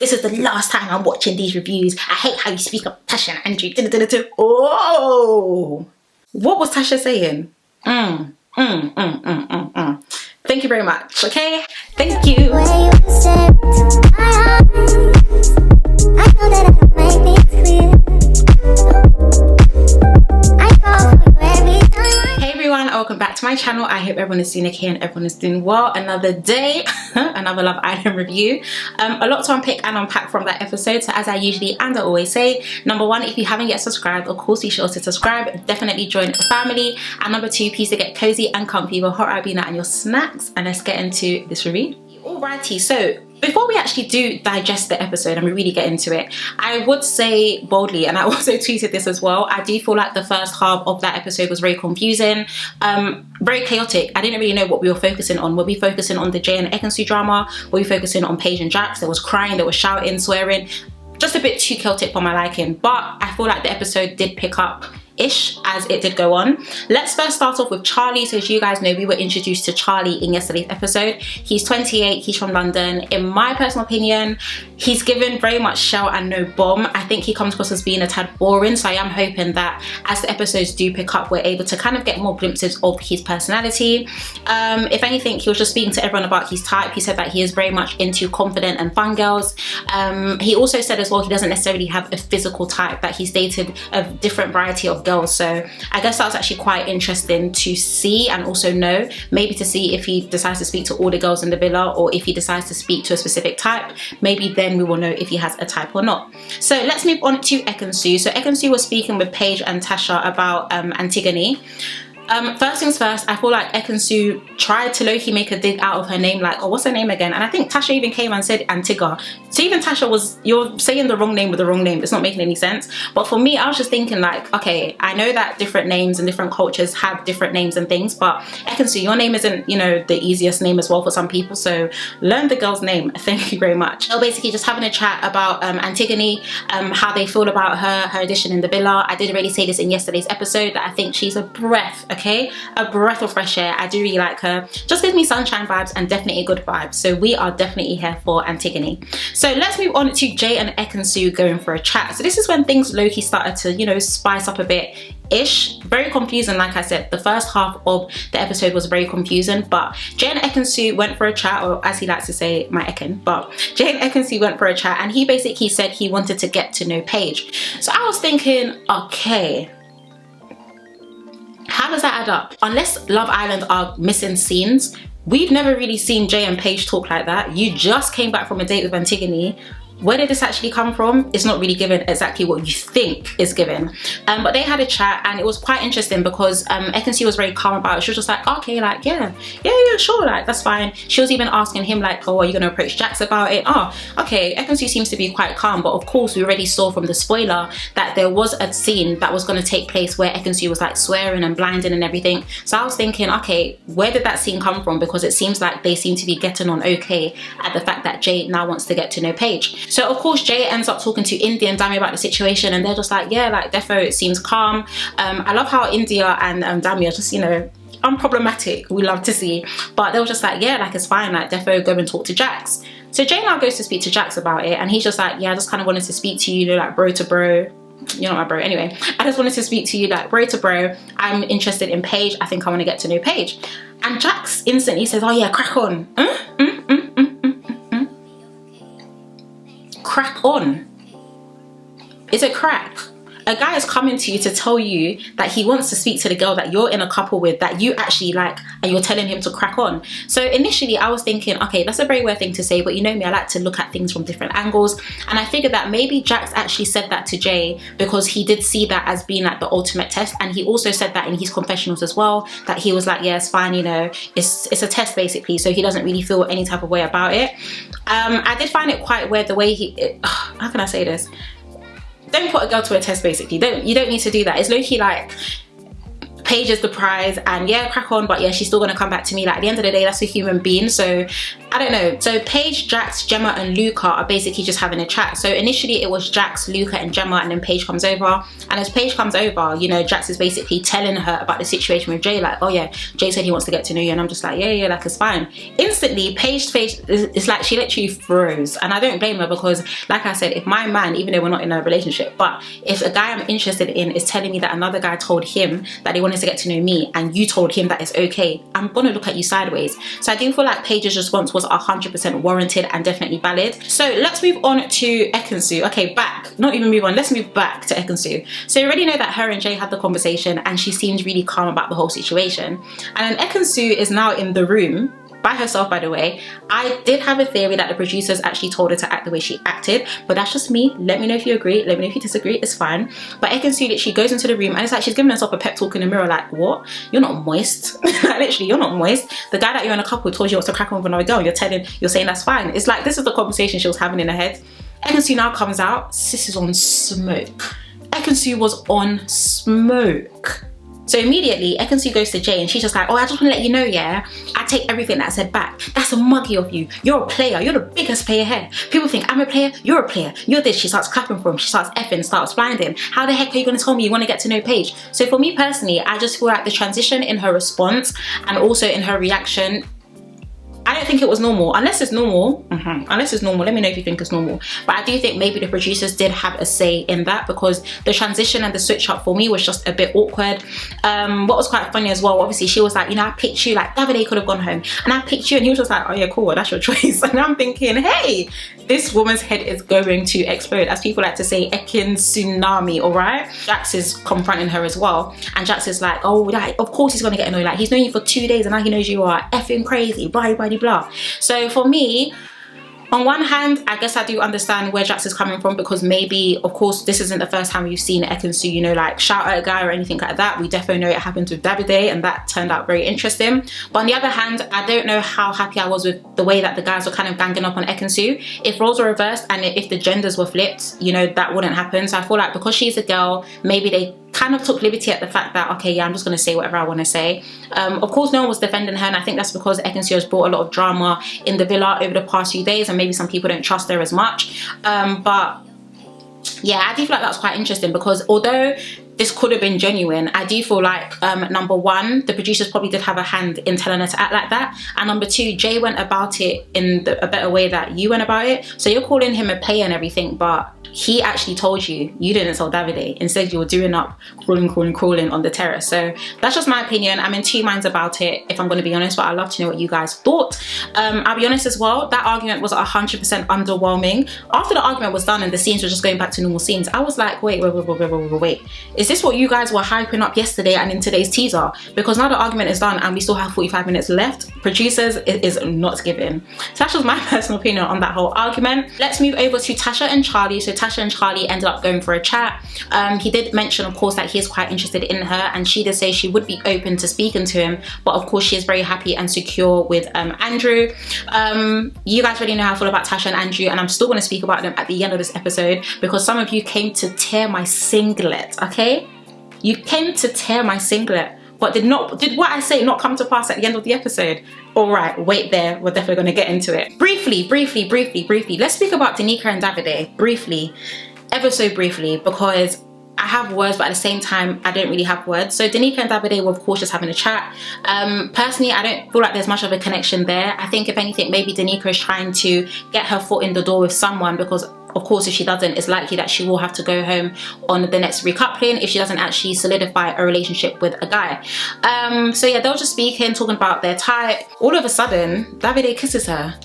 This is the last time I'm watching these reviews. I hate how you speak of Tasha and Andrew. Oh, what was Tasha saying? Thank you very much, okay? Thank you. Hey everyone, welcome back to my channel. I hope everyone is doing okay and everyone is doing well. Another day, another Love Island review. A lot to unpick and unpack from that episode. So as I usually and I always say, number one, if you haven't yet subscribed, of course be sure to subscribe. Definitely join the family. And number two, please to get cozy and comfy with hot Ribena and your snacks. And let's get into this review. Alrighty, so before we actually do digest the episode and we really get into it, I would say boldly, and I also tweeted this as well, I do feel like the first half of that episode was very confusing, very chaotic. I didn't really know what we were focusing on. Were we focusing on the Jay and Ekin-su drama? Were we focusing on Paige and Jacques? There was crying, there was shouting, swearing. Just a bit too chaotic for my liking, but I feel like the episode did pick up ish as it did go on. Let's first start off with Charlie. So as you guys know, we were introduced to Charlie in yesterday's episode. He's 28, he's from London. In my personal opinion, he's given very much shell and no bomb. I think he comes across as being a tad boring, so I am hoping that as the episodes do pick up, we're able to kind of get more glimpses of his personality. If anything, he was just speaking to everyone about his type. He said that he is very much into confident and fun girls. He also said as well he doesn't necessarily have a physical type, that he's dated a different variety of girls. So I guess that was actually quite interesting to see and also know, maybe to see if he decides to speak to all the girls in the villa or if he decides to speak to a specific type. Maybe then we will know if he has a type or not. So let's move on to Ekin-su. So Ekin-su was speaking with Paige and Tasha about Antigone. First things first, I feel like Ekin-su tried to low-key make a dig out of her name, like, oh, what's her name again? And I think Tasha even came and said Antigua. So even Tasha was, you're saying the wrong name with the wrong name. It's not making any sense. But for me, I was just thinking like, okay, I know that different names and different cultures have different names and things, but Ekin-su, your name isn't, you know, the easiest name as well for some people. So learn the girl's name. Thank you very much. So basically just having a chat about Antigone, how they feel about her addition in the villa. I did already say this in yesterday's episode that I think she's a breath, okay? A breath of fresh air. I do really like her. Just gives me sunshine vibes and definitely good vibes. So we are definitely here for Antigone. So let's move on to Jay and Ekin-su going for a chat. So this is when things low-key started to, you know, spice up a bit ish. Very confusing, like I said. The first half of the episode was very confusing, but Jay and Ekin-su went for a chat, or as he likes to say, my Ekin, but Jay and Ekin-su went for a chat and he basically said he wanted to get to know Paige. So I was thinking, okay, how does that add up? Unless Love Island are missing scenes, we've never really seen Jay and Paige talk like that. You just came back from a date with Antigone. Where did this actually come from? It's not really given exactly what you think is given. But they had a chat and it was quite interesting because Ekin-su was very calm about it. She was just like, okay, like, yeah, sure, like, that's fine. She was even asking him like, oh, are you gonna approach Dragsss about it? Oh, okay, Ekin-su seems to be quite calm, but of course we already saw from the spoiler that there was a scene that was gonna take place where Ekin-su was like swearing and blinding and everything. So I was thinking, okay, where did that scene come from? Because it seems like they seem to be getting on okay at the fact that Jay now wants to get to know Paige. So of course Jay ends up talking to India and Damia about the situation and they're just like, yeah, like defo, it seems calm. I love how India and Damia just, you know, unproblematic, we love to see, but they were just like, yeah, like it's fine, like defo, go and talk to Dragsss. So Jay now goes to speak to Dragsss about it and he's just like, yeah, I just kind of wanted to speak to you, you know, like bro to bro. You're not my bro. Anyway, I just wanted to speak to you like bro to bro. I'm interested in Paige. I think I want to get to know Paige. And Dragsss instantly says, oh yeah, crack on. Crack on. Is it crack? A guy is coming to you to tell you that he wants to speak to the girl that you're in a couple with, that you actually like, and you're telling him to crack on. So initially I was thinking, okay, that's a very weird thing to say, but you know me, I like to look at things from different angles, and I figured that maybe Dragsss actually said that to Jay because he did see that as being like the ultimate test, and he also said that in his confessionals as well, that he was like, yeah, it's fine, you know, it's a test basically, so he doesn't really feel any type of way about it. I did find it quite weird the way how can I say this? Don't put a girl to a test basically. You don't need to do that. It's low-key like, Paige is the prize, and yeah, crack on, but yeah, she's still gonna come back to me. Like, at the end of the day, that's a human being, so I don't know. So Paige, Dragsss, Gemma and Luca are basically just having a chat. So initially it was Dragsss, Luca and Gemma, and then Paige comes over, and as Paige comes over, you know, Dragsss is basically telling her about the situation with Jay, like, oh yeah, Jay said he wants to get to know you, and I'm just like, yeah, like, it's fine. Instantly Paige's face is like, she literally froze, and I don't blame her, because like I said, if my man, even though we're not in a relationship, but if a guy I'm interested in is telling me that another guy told him that he wanted to get to know me, and you told him that it's okay, I'm gonna look at you sideways. So I do feel like Paige's response was 100% warranted and definitely valid. So let's move on to Ekin-Su. Okay, not even move on, let's move back to Ekin-Su. So you already know that her and Jay had the conversation, and she seemed really calm about the whole situation. And then Ekin-Su is now in the room by herself, by the way. I did have a theory that the producers actually told her to act the way she acted, but that's just me. Let me know if you agree, let me know if you disagree, it's fine. But Ekin-Su literally goes into the room, and it's like she's giving herself a pep talk in the mirror, like, what? You're not moist. Like, literally, you're not moist. The guy that you're in a couple with told you wants to crack on with another girl, you're saying that's fine. It's like, this is the conversation she was having in her head. Ekin-Su now comes out, sis is on smoke. Ekin-Su was on smoke. So immediately Ekin-Su goes to Jay, and she's just like, oh, I just want to let you know, yeah, I take everything that I said back. That's a muggy of you. You're a player. You're the biggest player here. People think I'm a player. You're a player. You're this. She starts clapping for him. She starts effing, starts blinding. How the heck are you going to tell me you want to get to know Paige? So for me personally, I just feel like the transition in her response and also in her reaction, I don't think it was normal, unless it's normal. Unless it's normal, let me know if you think it's normal. But I do think maybe the producers did have a say in that, because the transition and the switch up for me was just a bit awkward. What was quite funny as well, obviously she was like, you know, I picked you, like Davide could have gone home, and I picked you, and he was just like, oh yeah, cool, well, that's your choice. And I'm thinking, hey, this woman's head is going to explode, as people like to say, Ekin tsunami, all right? Dragsss is confronting her as well, and Dragsss is like, oh, like, of course he's gonna get annoyed, like, he's known you for 2 days and now he knows you are effing crazy, blah blah blah. So for me, on one hand, I guess I do understand where Dragsss is coming from, because maybe, of course, this isn't the first time we've seen Ekin-Su, you know, like shout at a guy or anything like that. We definitely know it happened with Davide, and that turned out very interesting. But on the other hand, I don't know how happy I was with the way that the guys were kind of ganging up on Ekin-Su. If roles were reversed and if the genders were flipped, you know, that wouldn't happen. So I feel like because she's a girl, maybe they kind of took liberty at the fact that, okay, yeah, I'm just going to say whatever I want to say. Of course, no one was defending her, and I think that's because Ekin-Su has brought a lot of drama in the villa over the past few days, and maybe some people don't trust her as much. But yeah, I do feel like that's quite interesting, because although this could have been genuine, I do feel like, number one, the producers probably did have a hand in telling her to act like that, and number two, Jay went about it in a better way that you went about it. So you're calling him a player and everything, but he actually told you didn't tell Davide. Instead, you were doing up, crawling on the terrace. So that's just my opinion. I'm in two minds about it, if I'm going to be honest, but I'd love to know what you guys thought. I'll be honest as well, that argument was 100% underwhelming. After the argument was done and the scenes were just going back to normal scenes, I was like, wait, is this what you guys were hyping up yesterday and in today's teaser? Because now the argument is done and we still have 45 minutes left. Producers, it is not giving. So that's just my personal opinion on that whole argument. Let's move over to Tasha and Charlie. So Tasha and Charlie ended up going for a chat. He did mention, of course, that he is quite interested in her, and she did say she would be open to speaking to him, but of course she is very happy and secure with Andrew. You guys already know how I feel about Tasha and Andrew, and I'm still going to speak about them at the end of this episode, because some of you came to tear my singlet, okay? You came to tear my singlet, but did what I say not come to pass at the end of the episode? All right, wait there, we're definitely going to get into it. Briefly, let's speak about Danica and Davide, briefly, ever so briefly, because I have words, but at the same time, I don't really have words. So Danica and Davide were, of course, just having a chat. Personally, I don't feel like there's much of a connection there. I think, if anything, maybe Danica is trying to get her foot in the door with someone, because of course, if she doesn't, it's likely that she will have to go home on the next recoupling if she doesn't actually solidify a relationship with a guy. So yeah, they were just speaking, talking about their type. All of a sudden, Davide kisses her.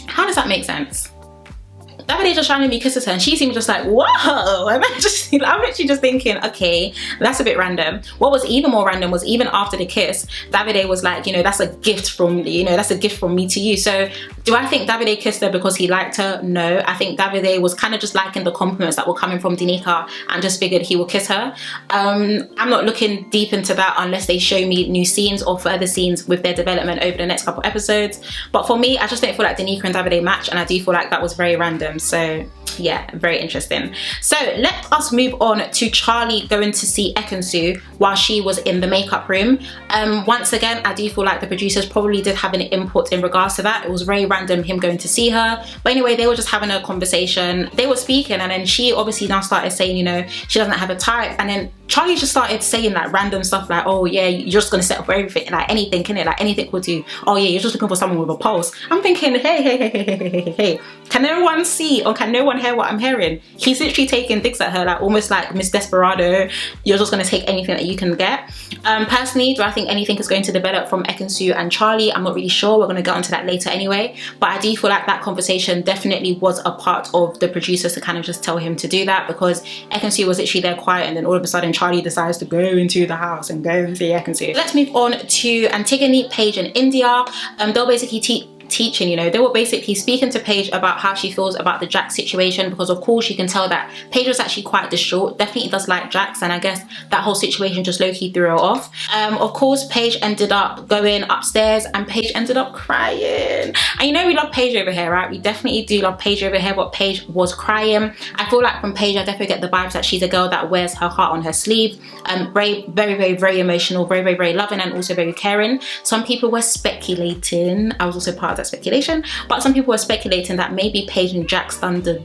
How does that make sense? Davide just randomly kisses her, and she seemed just like, whoa. I'm literally just thinking, okay, that's a bit random. What was even more random was, even after the kiss, Davide was like, you know, that's a gift from, you know, that's a gift from me to you. So do I think Davide kissed her because he liked her? No. I think Davide was kind of just liking the compliments that were coming from Danica and just figured he would kiss her. I'm not looking deep into that unless they show me new scenes or further scenes with their development over the next couple episodes. But for me, I just don't feel like Danica and Davide match, and I do feel like that was very random. So yeah, very interesting. So let us move on to Charlie going to see Ekin-Su while she was in the makeup room. Once again, I do feel like the producers probably did have an input in regards to that. It was very random him going to see her, but anyway, they were just having a conversation. They were speaking, and then she obviously now started saying, you know, she doesn't have a type, and then Charlie just started saying like random stuff like, oh yeah, you're just gonna settle for everything, like anything, innit? Like anything will do. Oh yeah, you're just looking for someone with a pulse. I'm thinking, hey, can no one see or can no one hear what I'm hearing? He's literally taking digs at her, like almost like Miss Desperado. You're just gonna take anything that you can get. Personally, do I think anything is going to develop from Ekin-Su and Charlie? I'm not really sure. We're gonna get onto that later anyway. But I do feel like that conversation definitely was a part of the producers to kind of just tell him to do that, because Ekin-Su was literally there quiet, and then all of a sudden Charlie decides to go into the house and go and see Ekin-Su. Let's move on to Antigone, Paige and India. They'll basically teaching, you know, they were basically speaking to Paige about how she feels about the Dragsss situation, because of course you can tell that Paige was actually quite distraught, definitely does like Dragsss, and I guess that whole situation just low-key threw her off. Of course Paige ended up going upstairs and Paige ended up crying, and you know we love Paige over here, right? We definitely do love Paige over here, but Paige was crying. I feel like from Paige I definitely get the vibes that she's a girl that wears her heart on her sleeve. Very emotional, very loving, and also very caring. Some people were speculating, I was also part of that speculation, but some people were speculating that maybe Paige and Jacques done the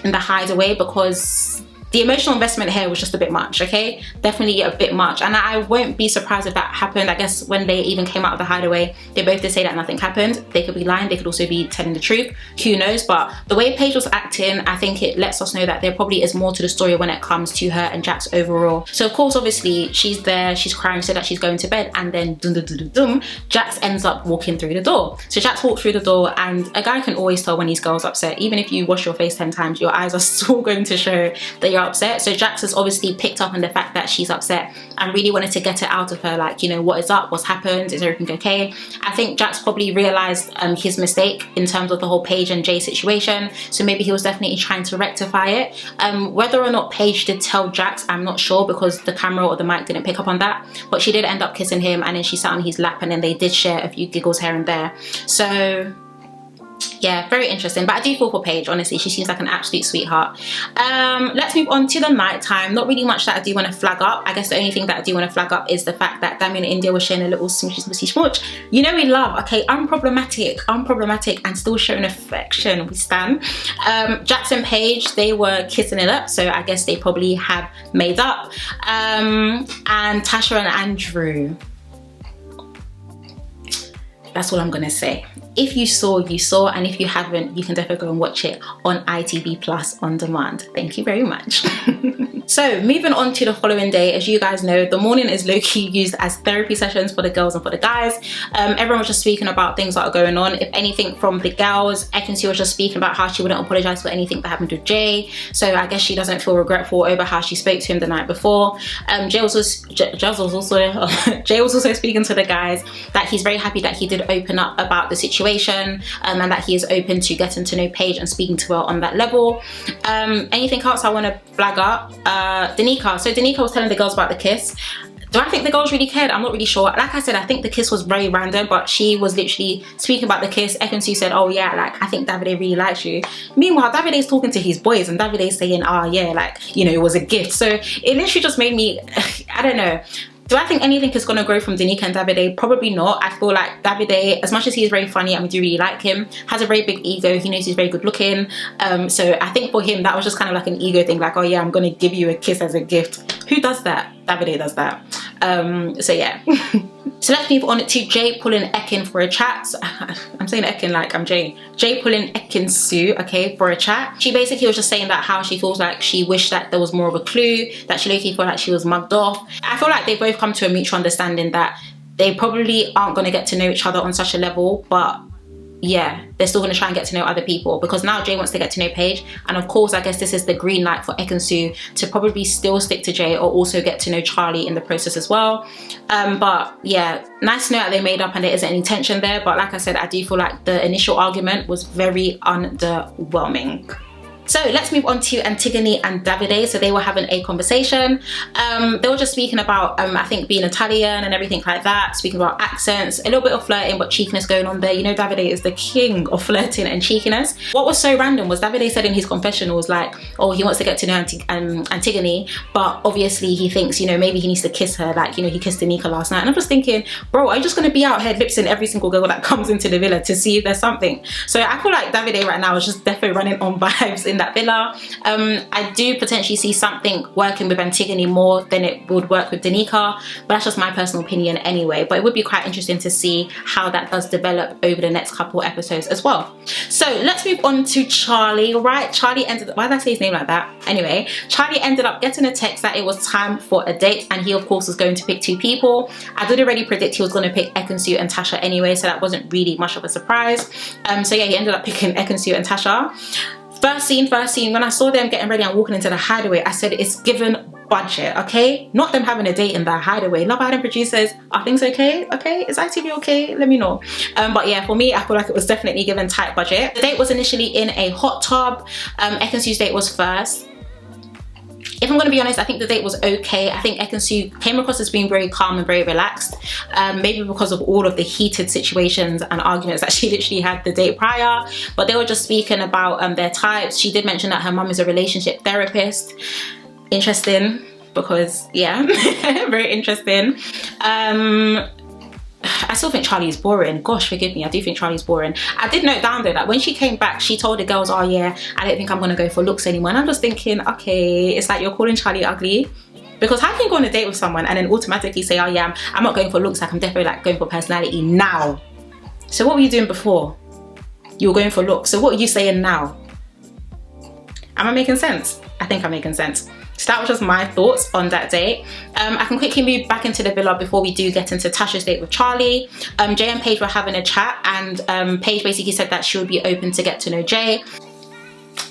in the hideaway, because the emotional investment here was just a bit much, okay? Definitely a bit much, and I won't be surprised if that happened. I guess when they even came out of the hideaway, they both did say that nothing happened. They could be lying, they could also be telling the truth, who knows? But the way Paige was acting, I think it lets us know that there probably is more to the story when it comes to her and Jacques overall. So of course, obviously, she's there, she's crying, so that she's going to bed, and then Jacques ends up walking through the door. So Jacques walked through the door, and a guy can always tell when his girl's upset. Even if you wash your face 10 times, your eyes are still going to show that you're upset. So Jacques has obviously picked up on the fact that she's upset and really wanted to get it out of her, like, you know, what is up, what's happened, is everything okay? I think Jacques probably realized his mistake in terms of the whole Paige and Jay situation, so maybe he was definitely trying to rectify it. Whether or not Paige did tell Jacques, I'm not sure, because the camera or the mic didn't pick up on that, but she did end up kissing him, and then she sat on his lap, and then they did share a few giggles here and there. So yeah, very interesting. But I do feel for Paige, honestly. She seems like an absolute sweetheart. Let's move on to the nighttime. Not really much that I do want to flag up. I guess the only thing that I do want to flag up is the fact that Davide and India were sharing a little smoochy smooch. You know we love, okay, unproblematic and still showing affection. We stand. Jacques and Paige, they were kissing it up, so I guess they probably have made up. And Tasha and Andrew, that's all I'm gonna say. If you saw, you saw, and if you haven't, you can definitely go and watch it on ITV Plus on demand. Thank you very much. So moving on to the following day, as you guys know, the morning is low-key used as therapy sessions for the girls and for the guys. Everyone was just speaking about things that are going on. If anything, from the girls, Ekin-Su was just speaking about how she wouldn't apologize for anything that happened with Jay, so I guess she doesn't feel regretful over how she spoke to him the night before. Jay was also speaking to the guys that he's very happy that he did open up about the situation, and that he is open to getting to know Paige and speaking to her on that level. Anything else I want to flag up? Danica. So Danica was telling the girls about the kiss. Do I think the girls really cared? I'm not really sure. Like I said, I think the kiss was very random, but she was literally speaking about the kiss. Ekin-Su said, oh yeah, like, I think Davide really likes you. Meanwhile, Davide's talking to his boys, and Davide's saying, oh yeah, like, you know, it was a gift. So it literally just made me, I don't know. Do I think anything is going to grow from Danica and Davide? Probably not. I feel like Davide, as much as he's very funny and we do really like him, has a very big ego. He knows he's very good looking. So I think for him, that was just kind of like an ego thing. Like, oh yeah, I'm going to give you a kiss as a gift. Who does that? Davide does that. So yeah. So let's move on to Jay pulling Ekin for a chat. I'm saying Ekin like I'm Jay. Jay pulling Ekin-Su, okay, for a chat. She basically was just saying that how she feels like she wished that there was more of a clue, that she low-key felt like she was mugged off. I feel like they both come to a mutual understanding that they probably aren't going to get to know each other on such a level, but yeah, they're still going to try and get to know other people, because now Jay wants to get to know Paige, and of course I guess this is the green light for Ekin-Su to probably still stick to Jay, or also get to know Charlie in the process as well. But yeah, nice to know that they made up and there isn't any tension there, but like I said, I do feel like the initial argument was very underwhelming. So let's move on to Antigone and Davide. So they were having a conversation. They were just speaking about, I think, being Italian and everything like that, speaking about accents, a little bit of flirting, but cheekiness going on there. You know, Davide is the king of flirting and cheekiness. What was so random was Davide said in his confessionals, like, oh, he wants to get to know Antigone, but obviously he thinks, you know, maybe he needs to kiss her, like, you know, he kissed Danica last night. And I'm just thinking, bro, are you just going to be out here lipsing every single girl that comes into the villa to see if there's something? So I feel like Davide right now is just definitely running on vibes in that villa. I do potentially see something working with Antigone more than it would work with Danica, but that's just my personal opinion anyway. But it would be quite interesting to see how that does develop over the next couple episodes as well. So let's move on to Charlie, right? Charlie ended up, why did I say his name like that? Anyway, Charlie ended up getting a text that it was time for a date, and he of course was going to pick 2 people. I did already predict he was going to pick Ekin-Su and Tasha anyway, so that wasn't really much of a surprise. So yeah, he ended up picking Ekin-Su and Tasha. First scene, when I saw them getting ready and walking into the hideaway, I said it's given budget, okay? Not them having a date in that hideaway. Love Island producers, are things okay? Okay, is ITV okay? Let me know. But yeah, for me, I feel like it was definitely given tight budget. The date was initially in a hot tub. Ekin-Su's date was first. If I'm going to be honest, I think the date was okay. I think Ekin-Su came across as being very calm and very relaxed. Maybe because of all of the heated situations and arguments that she literally had the date prior. But they were just speaking about their types. She did mention that her mum is a relationship therapist. Interesting, because yeah, very interesting. I still think Charlie is boring. Gosh, forgive me, I do think Charlie's boring. I did note down though that when she came back, she told the girls, oh yeah, I don't think I'm gonna go for looks anymore. And I'm just thinking, okay, it's like you're calling Charlie ugly. Because how can you go on a date with someone and then automatically say, oh yeah, I'm not going for looks, like I'm definitely like going for personality now. So what were you doing before? You were going for looks. So what are you saying now? Am I making sense? I think I'm making sense. So that was just my thoughts on that date. I can quickly move back into the villa before we do get into Tasha's date with Charlie. Jay and Paige were having a chat, and Paige basically said that she would be open to get to know Jay.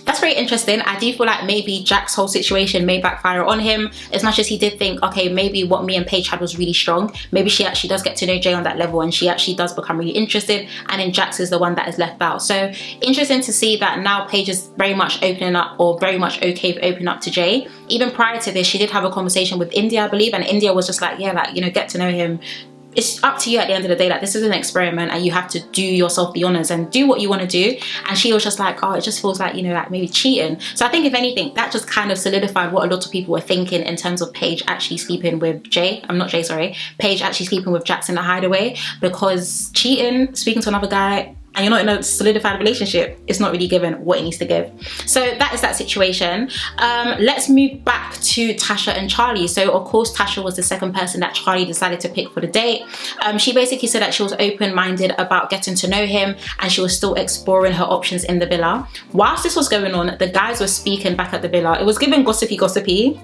That's very interesting. I do feel like maybe Jack's whole situation may backfire on him, as much as he did think, okay, maybe what me and Paige had was really strong. Maybe she actually does get to know Jay on that level and she actually does become really interested, and then Jax is the one that is left out. So interesting to see that now Paige is very much opening up, or very much okay with opening up to Jay. Even prior to this, she did have a conversation with India, I believe, and India was just like, yeah, like, you know, get to know him. It's up to you at the end of the day. Like, this is an experiment and you have to do yourself the honors and do what you want to do. And she was just like, oh, it just feels like, you know, like maybe cheating. So I think if anything, that just kind of solidified what a lot of people were thinking in terms of Paige actually sleeping with Jay. Paige actually sleeping with Jax in the hideaway, because cheating, speaking to another guy, and you're not in a solidified relationship, it's not really given what it needs to give. So that is that situation. Let's move back to Tasha and Charlie. So of course, Tasha was the second person that Charlie decided to pick for the date. She basically said that she was open-minded about getting to know him, and she was still exploring her options in the villa. Whilst this was going on, the guys were speaking back at the villa. It was giving gossipy.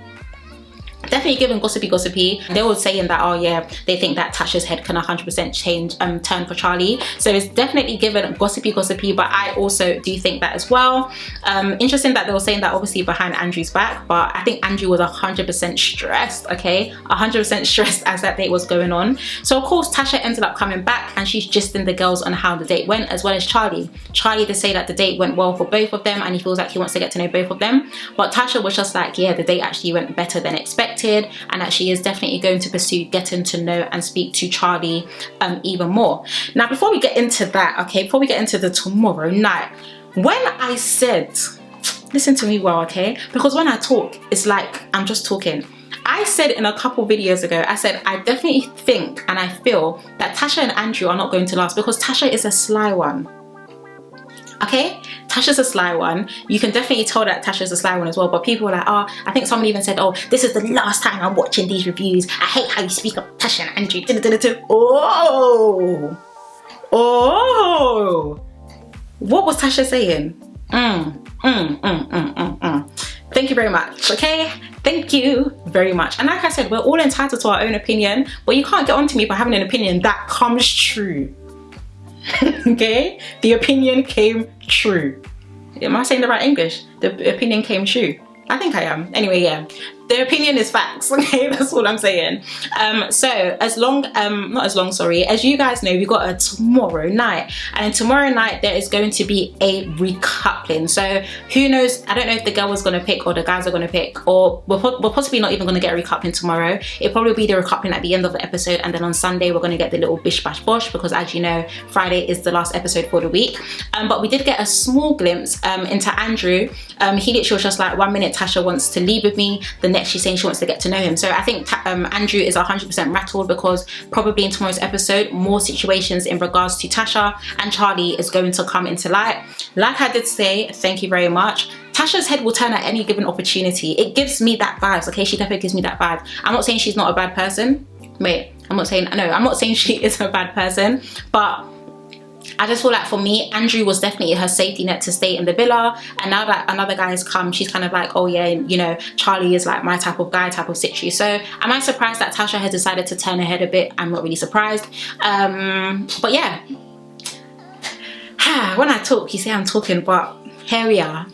Definitely given gossipy. They were saying that, oh yeah, they think that Tasha's head can 100% change, turn for Charlie. So it's definitely given gossipy, but I also do think that as well. Interesting that they were saying that obviously behind Andrew's back, but I think Andrew was 100% stressed, okay? 100% stressed as that date was going on. So of course, Tasha ended up coming back and she's gisting the girls on how the date went, as well as Charlie. Charlie did say that the date went well for both of them and he feels like he wants to get to know both of them. But Tasha was just like, yeah, the date actually went better than expected, and that she is definitely going to pursue getting to know and speak to Charlie even more. Now, before we get into that, okay, before we get into the tomorrow night, when I said, listen to me well, okay, because when I talk, it's like I'm just talking. I said in a couple videos ago, I said I definitely think and I feel that Tasha and Andrew are not going to last, because Tasha is a sly one. Okay, Tasha's a sly one. You can definitely tell that Tasha's a sly one as well. But people were like, oh, I think someone even said, oh, this is the last time I'm watching these reviews. I hate how you speak of Tasha and Andrew. Oh, what was Tasha saying? Thank you very much, okay? Thank you very much. And like I said, we're all entitled to our own opinion, but you can't get onto me by having an opinion that comes true. Okay, the opinion came true. Am I saying the right English? The opinion came true. I think I am. Anyway, yeah, the opinion is facts. Okay, that's all I'm saying. So as you guys know, we got a tomorrow night, and tomorrow night there is going to be a recap coupling. So who knows, I don't know if the girl was going to pick or the guys are going to pick, or we're possibly not even going to get a recoupling tomorrow. It'll probably be the recoupling at the end of the episode, and then on Sunday we're going to get the little bish bash bosh, because as you know, Friday is the last episode for the week. But we did get a small glimpse into Andrew. He literally was just like, 1 minute Tasha wants to leave with me, the next she's saying she wants to get to know him. So I think Andrew is 100% rattled, because probably in tomorrow's episode more situations in regards to Tasha and Charlie is going to come into light. Like I did say, thank you very much, Tasha's head will turn at any given opportunity. It gives me that vibes, okay? She definitely gives me that vibe. I'm not saying she's not a bad person. Wait, I'm not saying she is a bad person, but I just feel like for me, Andrew was definitely her safety net to stay in the villa. And now that another guy has come, she's kind of like, oh yeah, you know, Charlie is like my type of guy, type of situ. So am I surprised that Tasha has decided to turn her head a bit? I'm not really surprised. But yeah, when I talk, you say I'm talking, but here we are.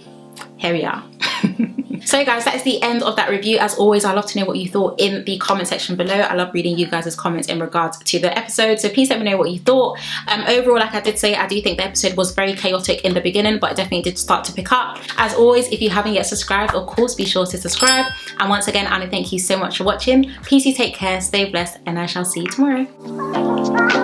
So guys, that is the end of that review. As always, I love to know what you thought in the comment section below. I love reading you guys' comments in regards to the episode, so please let me know what you thought. Overall, like I did say, I do think the episode was very chaotic in the beginning, but it definitely did start to pick up. As always, if you haven't yet subscribed, of course be sure to subscribe. And once again, Anna, thank you so much for watching. Please do take care, stay blessed, and I shall see you tomorrow.